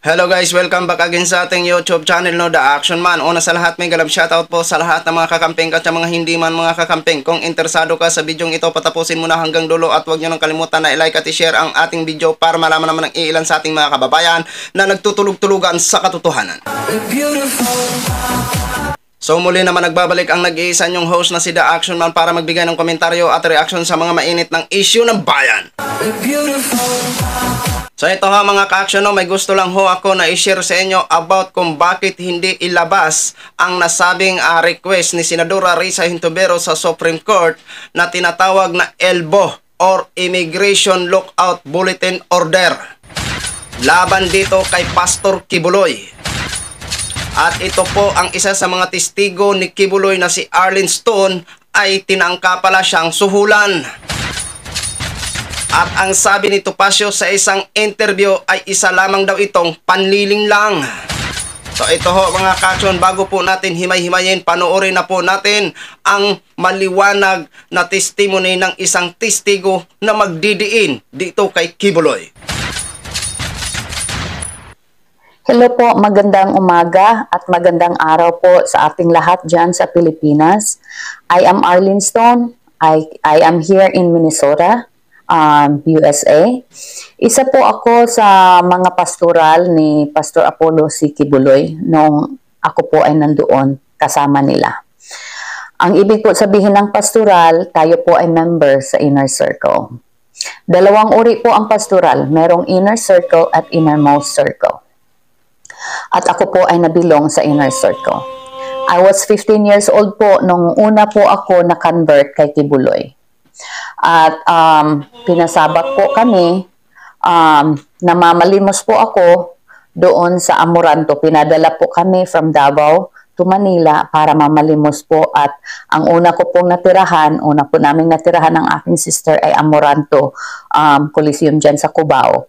Hello guys, welcome back again sa ating YouTube channel, no, The Action Man. Una sa lahat, may galab shoutout po sa lahat ng mga kakamping at sa mga hindi man mga kakamping. Kung interesado ka sa bidyong ito, patapusin mo na hanggang dulo at huwag nyo nang kalimutan na i-like at i-share ang ating video para malaman naman ng ilan sa ating mga kababayan na nagtutulog-tulugan sa katotohanan. So muli naman nagbabalik ang nag-iisa nyong host na si The Action Man para magbigay ng komentaryo at reaction sa mga mainit ng issue ng bayan. So ito ha mga ka-action, no, may gusto lang ho ako na i-share sa inyo about kung bakit hindi ilabas ang nasabing request ni Senadora Risa Hintuberro sa Supreme Court na tinatawag na ELBO or Immigration Lookout Bulletin Order laban dito kay Pastor Kibuloy. At ito po ang isa sa mga testigo ni Kibuloy na si Arlene Stone ay tinangka pala siyang suhulan. At ang sabi ni Topacio sa isang interview ay isa lamang daw itong panliling lang. So ito ho mga ka-action, bago po natin himay-himayin, panoorin na po natin ang maliwanag na testimony ng isang testigo na magdidiin dito kay Kibuloy. Hello po, magandang umaga at magandang araw po sa ating lahat dyan sa Pilipinas. I am Arlene Stone. I am here in Minnesota, USA. Isa po ako sa mga pastoral ni Pastor Apollo C. Kibuloy nung ako po ay nandoon kasama nila. Ang ibig po sabihin ng pastoral, tayo po ay member sa inner circle. Dalawang uri po ang pastoral, merong inner circle at innermost circle. At ako po ay nabilong sa inner circle. I was 15 years old po nung una po ako na-convert kay Kibuloy. At pinasabat po kami, namamalimos po ako doon sa Amoranto. Pinadala po kami from Davao to Manila para mamalimos po. At ang una ko pong natirahan, una po namin natirahan ng aking sister ay Amoranto Coliseum dyan sa Cubao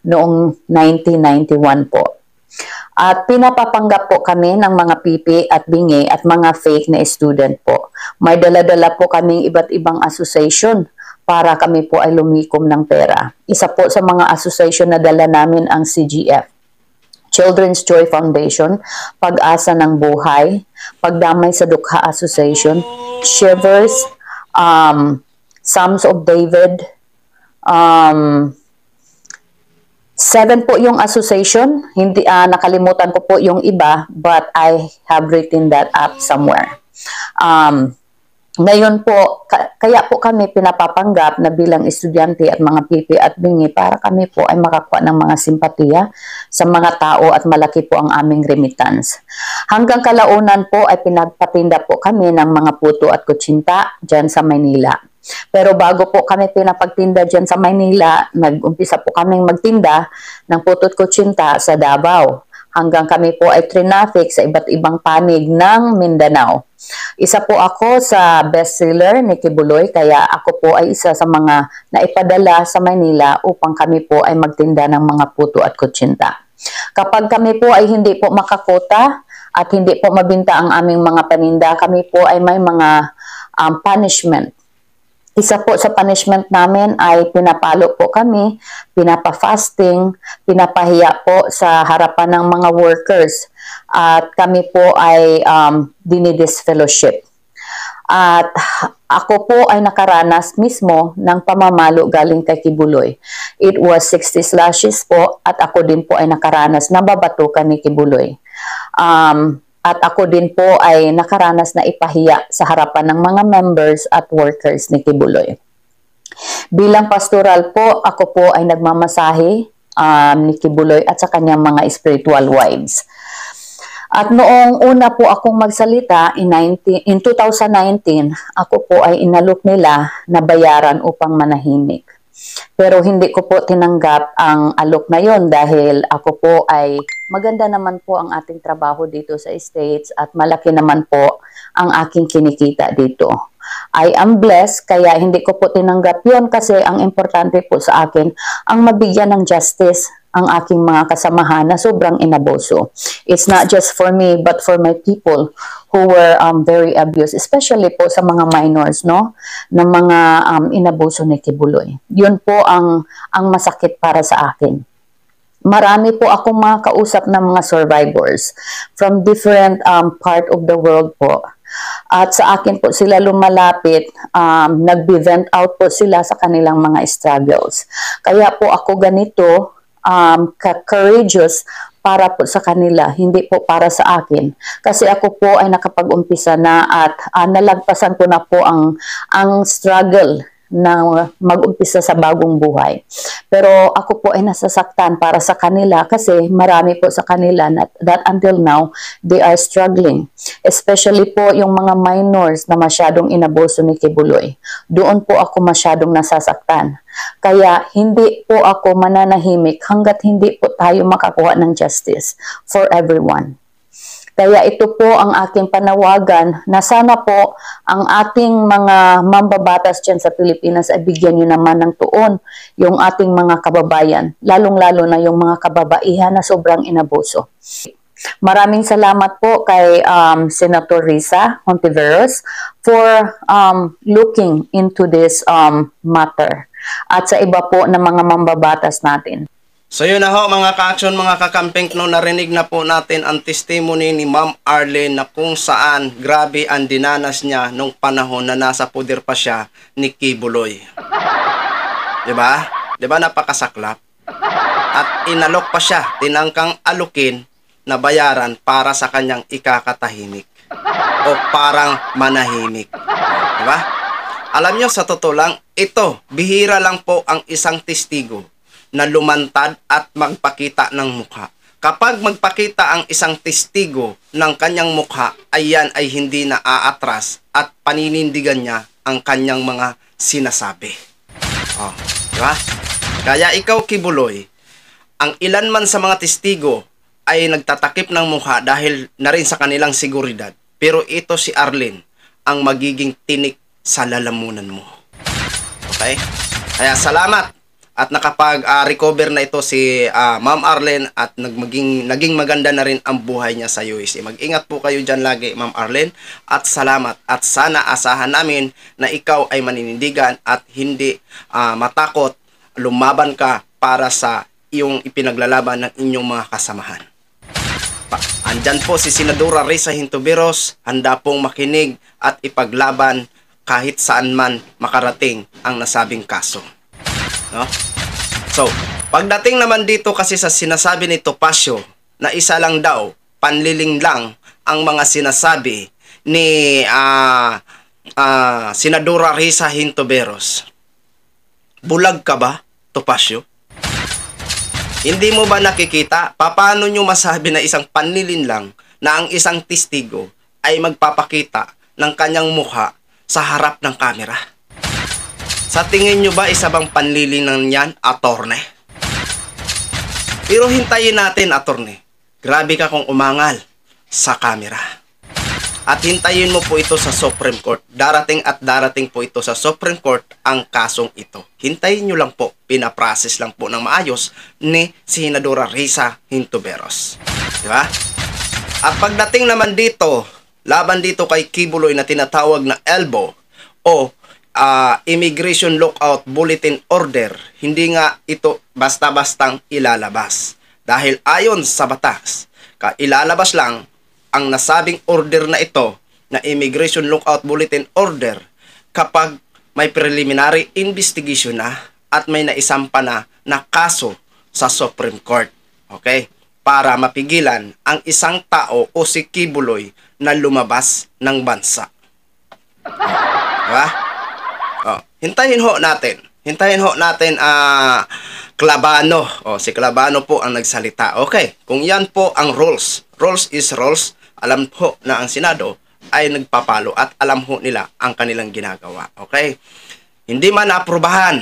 noong 1991 po. At pinapapanggap po kami ng mga pipi at bingi at mga fake na student po. May dala-dala po kaming iba't ibang association para kami po ay lumikom ng pera. Isa po sa mga association na dala namin ang CGF, Children's Joy Foundation, Pag-asa ng Buhay, Pagdamay sa Dukha Association, Shivers, Psalms of David, 7 po yung association. Hindi nakalimutan ko po yung iba, but I have written that up somewhere. Ngayon po, kaya po kami pinapapanggap na bilang estudyante at mga pipi at bingi para kami po ay makakuha ng mga simpatiya sa mga tao at malaki po ang aming remittance. Hanggang kalaunan po ay pinagpatinda po kami ng mga puto at kutsinta dyan sa Maynila. Pero bago po kami pinapagtinda dyan sa Maynila, nag-umpisa po kaming magtinda ng putot kutsinta sa Davao. Hanggang kami po ay trinaffic sa iba't ibang panig ng Mindanao. Isa po ako sa bestseller ni Kibuloy, kaya ako po ay isa sa mga naipadala sa Maynila upang kami po ay magtinda ng mga puto at kutsinta. Kapag kami po ay hindi po makakota at hindi po mabinta ang aming mga paninda, kami po ay may mga punishment. Isa po sa punishment namin ay pinapalo po kami, pinapa-fasting, pinapahiya po sa harapan ng mga workers at kami po ay dinidisfellowship. At ako po ay nakaranas mismo ng pamamalo galing kay Kibuloy. It was 60 slashes po at ako din po ay nakaranas na babatukan ni Kibuloy. At ako din po ay nakaranas na ipahiya sa harapan ng mga members at workers ni Kibuloy. Bilang pastoral po, ako po ay nagmamasahe ni Kibuloy at sa kanyang mga spiritual wives. At noong una po akong magsalita, in 2019, ako po ay inalok nila na bayaran upang manahimik. Pero hindi ko po tinanggap ang alok na yon dahil ako po ay maganda naman po ang ating trabaho dito sa States at malaki naman po ang aking kinikita dito. I am blessed kaya hindi ko po tinanggap yon kasi ang importante po sa akin ang mabigyan ng justice ang aking mga kasamahan na sobrang inaboso. It's not just for me but for my people who were very abused, especially po sa mga minors, no, na mga inaboso ni Kibuloy. Yun po ang masakit para sa akin. Marami po akong mga kausap ng mga survivors from different part of the world po. At sa akin po sila lumalapit, nag-vent out po sila sa kanilang mga struggles. Kaya po ako ganito, courageous para po sa kanila, hindi po para sa akin. Kasi ako po ay nakapag-umpisa na at nalagpasan ko na po ang struggle na mag-umpisa sa bagong buhay. Pero ako po ay nasasaktan para sa kanila kasi marami po sa kanila that until now, they are struggling. Especially po yung mga minors na masyadong inabuso ni Kibuloy. Doon po ako masyadong nasasaktan. Kaya hindi po ako mananahimik hanggat hindi po tayo makakuha ng justice for everyone. Kaya ito po ang aking panawagan na sana po ang ating mga mambabatas dyan sa Pilipinas ay bigyan nyo naman ng tuon yung ating mga kababayan, lalong-lalo na yung mga kababaihan na sobrang inabuso. Maraming salamat po kay Senator Risa Hontiveros for looking into this matter at sa iba po ng mga mambabatas natin. So yun na ho mga ka-action, mga kakamping, no, narinig na po natin ang testimony ni Ma'am Arlene na kung saan grabe ang dinanas niya nung panahon na nasa puder pa siya ni Kibuloy. Diba? Diba napakasaklap? At inalok pa siya, tinangkang alukin na bayaran para sa kanyang ikakatahimik o parang manahimik. Diba? Alam nyo, sa totoo lang, ito, bihira lang po ang isang testigo na lumantad at magpakita ng mukha. Kapag magpakita ang isang testigo ng kanyang mukha, ayan ay hindi na aatras at paninindigan niya ang kanyang mga sinasabi. Oh, diba? Kaya ikaw, Kibuloy, ang ilan man sa mga testigo ay nagtatakip ng mukha dahil na rin sa kanilang seguridad. Pero ito si Arlene ang magiging tinik sa lalamunan mo. Okay? Kaya salamat. At nakapag-recover na ito si Ma'am Arlene at naging maganda na rin ang buhay niya sa USA. Mag-ingat po kayo dyan lagi, Ma'am Arlene. At salamat. At sana asahan namin na ikaw ay maninindigan at hindi matakot. Lumaban ka para sa iyong ipinaglalaban ng inyong mga kasamahan. Andyan po si Senadora Risa Hontiveros, handa pong makinig at ipaglaban kahit saan man makarating ang nasabing kaso. No? So, pagdating naman dito kasi sa sinasabi ni Topacio na isa lang daw, panliling lang ang mga sinasabi ni Senadora Risa Hontiveros. Bulag ka ba, Topacio? Hindi mo ba nakikita paano nyo masabi na isang panlilin lang na ang isang testigo ay magpapakita ng kanyang mukha sa harap ng kamera? Sa tingin nyo ba isa bang panlilinang yan, attorney? Pero hintayin natin, attorney. Grabe ka kung umangal sa camera. At hintayin mo po ito sa Supreme Court. Darating at darating po ito sa Supreme Court ang kasong ito. Hintayin nyo lang po. Pinaprocess lang po ng maayos ni Senadora Risa Hontiveros. Diba? At pagdating naman dito, laban dito kay Kibuloy na tinatawag na elbow o Immigration Lookout Bulletin Order, hindi nga ito basta-bastang ilalabas. Dahil ayon sa batas, ilalabas lang ang nasabing order na ito na Immigration Lookout Bulletin Order kapag may preliminary investigation na at may naisampa na kaso sa Supreme Court. Okay? Para mapigilan ang isang tao o si Kibuloy na lumabas ng bansa. Diba? Hintayin ho natin. Hintayin ho natin Clabano. Si Clabano po ang nagsalita. Okay, kung yan po ang rules. Rules is rules. Alam po na ang Senado ay nagpapalo at alam ho nila ang kanilang ginagawa. Okay? Hindi man naaprubahan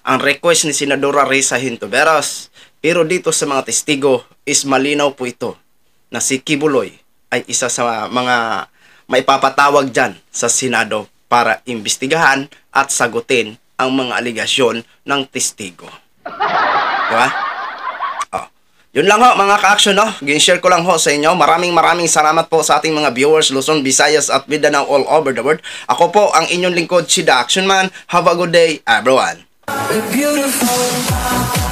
ang request ni Senadora Risa Hontiveros. Pero dito sa mga testigo is malinaw po ito na si Kibuloy ay isa sa mga maipapatawag dyan sa Senado para imbestigahan at sagutin ang mga aligasyon ng testigo. Diba? Yun lang ho mga ka-action, no? Gin-share ko lang ho sa inyo. Maraming salamat po sa ating mga viewers, Luzon, Visayas at Mindanao all over the world. Ako po ang inyong lingkod, si The Action Man. Have a good day, everyone. Beautiful.